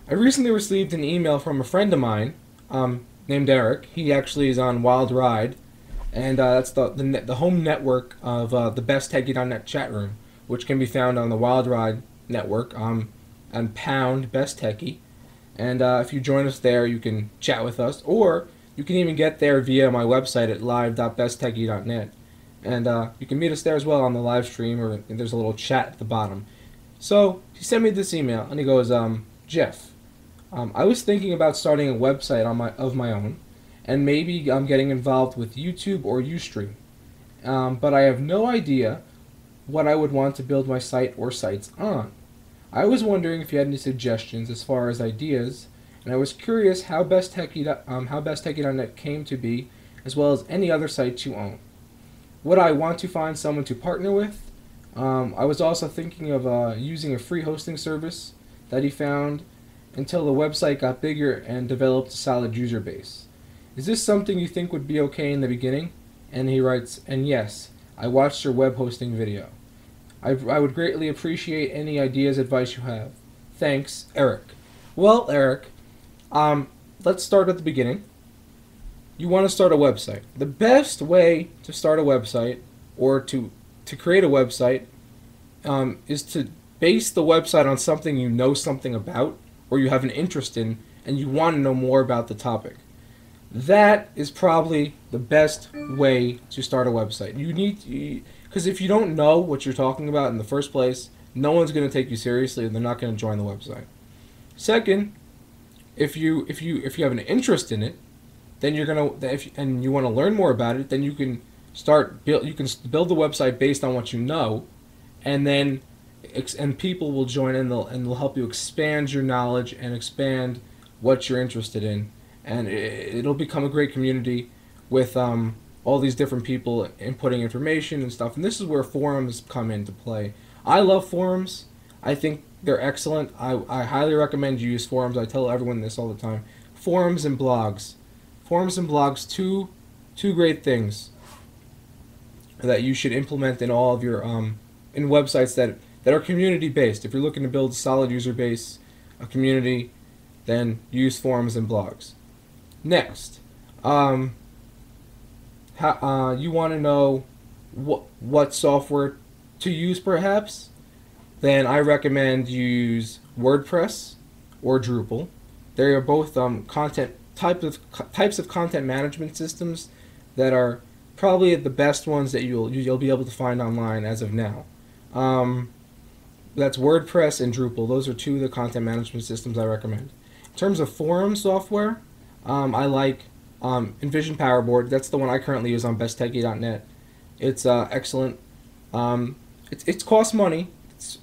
I recently received an email from a friend of mine, named Eric. He actually is on Wild Ride, and that's the home network of the Best Techie.net chat room, which can be found on the Wild Ride network, and pound Best Techie. And if you join us there, you can chat with us, or you can even get there via my website at live.besttechie.net. And you can meet us there as well on the live stream, or there's a little chat at the bottom. So he sent me this email, and he goes, Jeff, I was thinking about starting a website of my own, and maybe I'm getting involved with YouTube or Ustream. But I have no idea what I would want to build my site or sites on. I was wondering if you had any suggestions as far as ideas, and I was curious how BestTechie.net came to be, as well as any other sites you own. Would I want to find someone to partner with? I was also thinking of using a free hosting service that he found until the website got bigger and developed a solid user base. Is this something you think would be okay in the beginning? And he writes, and yes, I watched your web hosting video. I would greatly appreciate any ideas, advice you have. Thanks, Eric. Well, Eric, let's start at the beginning. You want to start a website. The best way to start a website, or to create a website, is to base the website on something you know something about, or you have an interest in, and you want to know more about the topic. That is probably the best way to start a website. You need, because if you don't know what you're talking about in the first place, no one's going to take you seriously, and they're not going to join the website. Second, if you have an interest in it, then you're gonna and you want to learn more about it, then you can build the website based on what you know, and then people will join in, and they'll help you expand your knowledge and expand what you're interested in, and it'll become a great community with all these different people inputting information and stuff. And this is where forums come into play. I love forums. I think they're excellent. I highly recommend you use forums. I tell everyone this all the time. Forums and blogs. Forums and blogs, two great things that you should implement in all of your in websites that are community based. If you're looking to build a solid user base, a community, then use forums and blogs. Next, you want to know what software to use, perhaps? Then I recommend you use WordPress or Drupal. They are both types of content management systems that are probably the best ones that you'll be able to find online as of now. That's WordPress and Drupal. Those are two of the content management systems I recommend. In terms of forum software, I like Envision PowerBoard. That's the one I currently use on BestTechie.net. It's excellent. It costs money,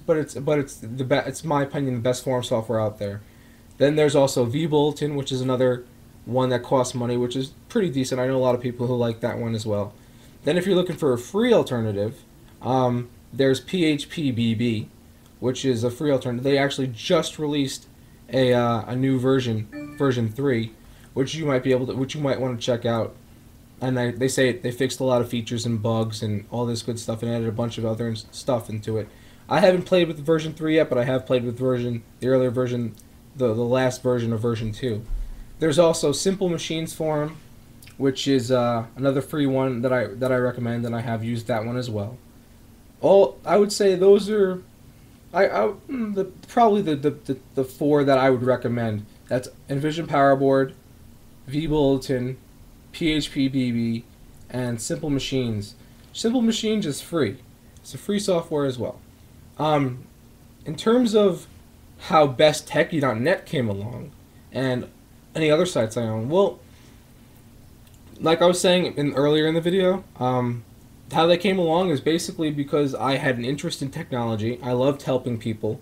but it's my opinion the best forum software out there. Then there's also vBulletin, which is another one that costs money, which is pretty decent. I know a lot of people who like that one as well. Then if you're looking for a free alternative, there's PHPBB, which is a free alternative. They actually just released a new version 3, which you might want to check out. And they say they fixed a lot of features and bugs and all this good stuff, and added a bunch of other stuff into it. I haven't played with version 3 yet, but I have played with the earlier version, the last version of version 2. There's also Simple Machines Forum, which is another free one that I recommend, and I have used that one as well. I would say those are probably the four that I would recommend. That's Envision PowerBoard, vBulletin, PHPBB, and Simple Machines. Simple Machines is free. It's a free software as well. In terms of how BestTechie.net came along, and any other sites I own, well, like I was saying earlier in the video, how they came along is basically because I had an interest in technology. I loved helping people.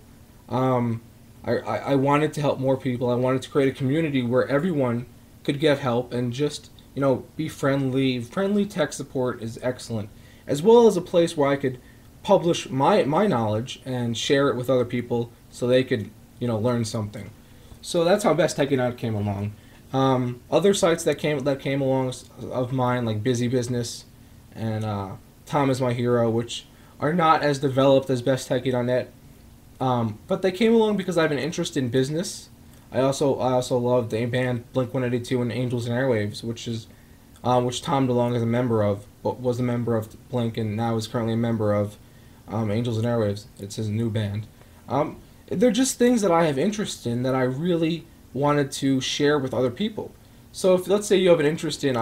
I wanted to help more people. I wanted to create a community where everyone could get help and just, be friendly. Friendly tech support is excellent, as well as a place where I could publish my knowledge and share it with other people so they could, learn something. So that's how BestTechie.net came along. Other sites that came along of mine, like Busy Business and Tom Is My Hero, which are not as developed as BestTechie.net, but they came along because I have an interest in business. I also love the band Blink 182 and Angels and Airwaves, which Tom DeLonge is a member of, but was a member of Blink and now is currently a member of Angels and Airwaves. It's his new band. They're just things that I have interest in that I really wanted to share with other people. So if let's say you have an interest in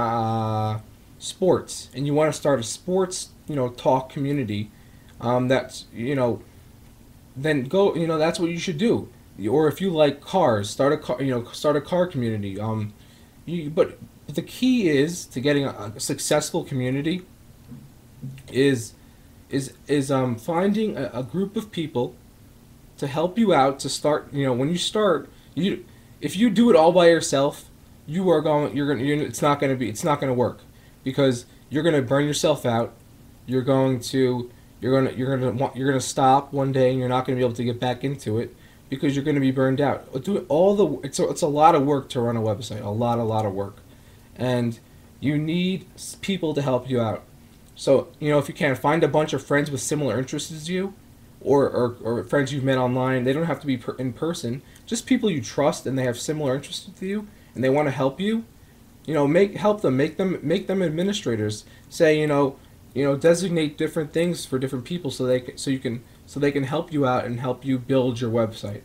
sports and you want to start a sports talk community, that's then go that's what you should do. Or if you like cars, start a car community. But the key is to getting a successful community is finding a group of people to help you out to start. When you start, if you do it all by yourself, it's not gonna work, because you're gonna burn yourself out. You're gonna stop one day and you're not gonna be able to get back into it because you're gonna be burned out. It's a lot of work to run a website, a lot of work, and you need people to help you out. So if you can find a bunch of friends with similar interests as you, or friends you've met online. They don't have to be in person. Just people you trust and they have similar interests with you and they want to help you. Help them, make them administrators. Say designate different things for different people so they can help you out and help you build your website.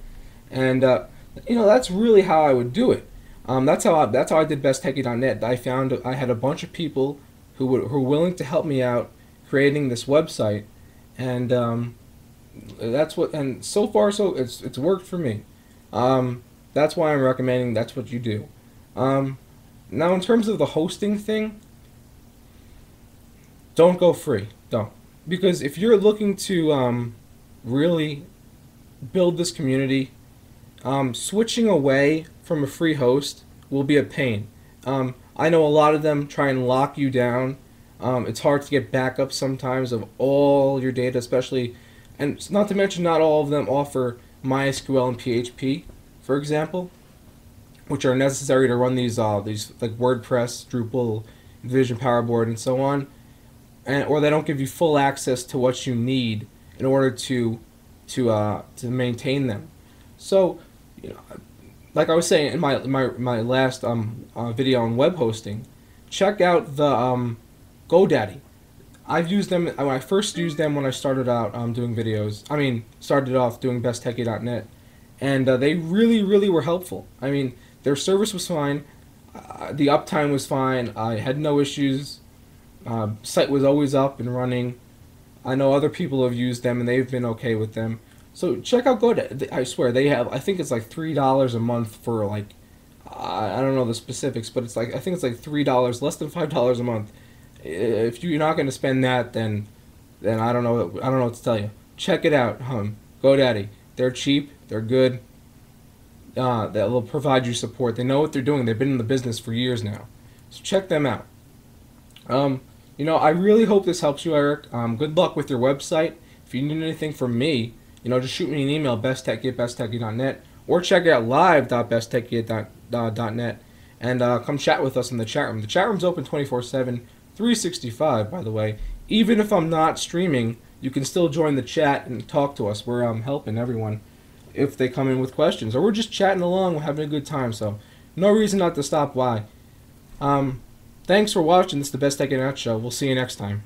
And that's really how I would do it. That's how I did besttechie.net. I found I had a bunch of people who were willing to help me out creating this website, and and so far it's worked for me. That's why I'm recommending that's what you do. Now in terms of the hosting thing, don't go free. Don't. Because if you're looking to really build this community, switching away from a free host will be a pain. I know a lot of them try and lock you down. It's hard to get backup sometimes of all your data, especially, and not to mention not all of them offer MySQL and PHP, for example, which are necessary to run these like WordPress, Drupal, Vision, PowerBoard, and so on, or they don't give you full access to what you need in order to maintain them. So, like I was saying in my last video on web hosting, check out the GoDaddy. I've used them when I first used them when I started out doing videos. Started off doing besttechie.net, and they really were helpful. Their service was fine, the uptime was fine. I had no issues. Site was always up and running. I know other people have used them and they've been okay with them. So check out GoDaddy. I swear they have. I think it's like $3 a month for I don't know the specifics, but I think it's like $3, less than $5 a month. If you're not going to spend that, then I don't know what to tell you. Check it out, GoDaddy. They're cheap. They're good. They'll provide you support. They know what they're doing. They've been in the business for years now. So check them out. I really hope this helps you, Eric. Good luck with your website. If you need anything from me, just shoot me an email, besttechie@besttechie.net, or check out live.besttechie.net, and come chat with us in the chat room. The chat room's open 24/7, 365, by the way. Even if I'm not streaming, you can still join the chat and talk to us. We're helping everyone if they come in with questions, or we're just chatting along, we're having a good time, so no reason not to stop by. Thanks for watching. This is the Best Tech Internet Show. We'll see you next time.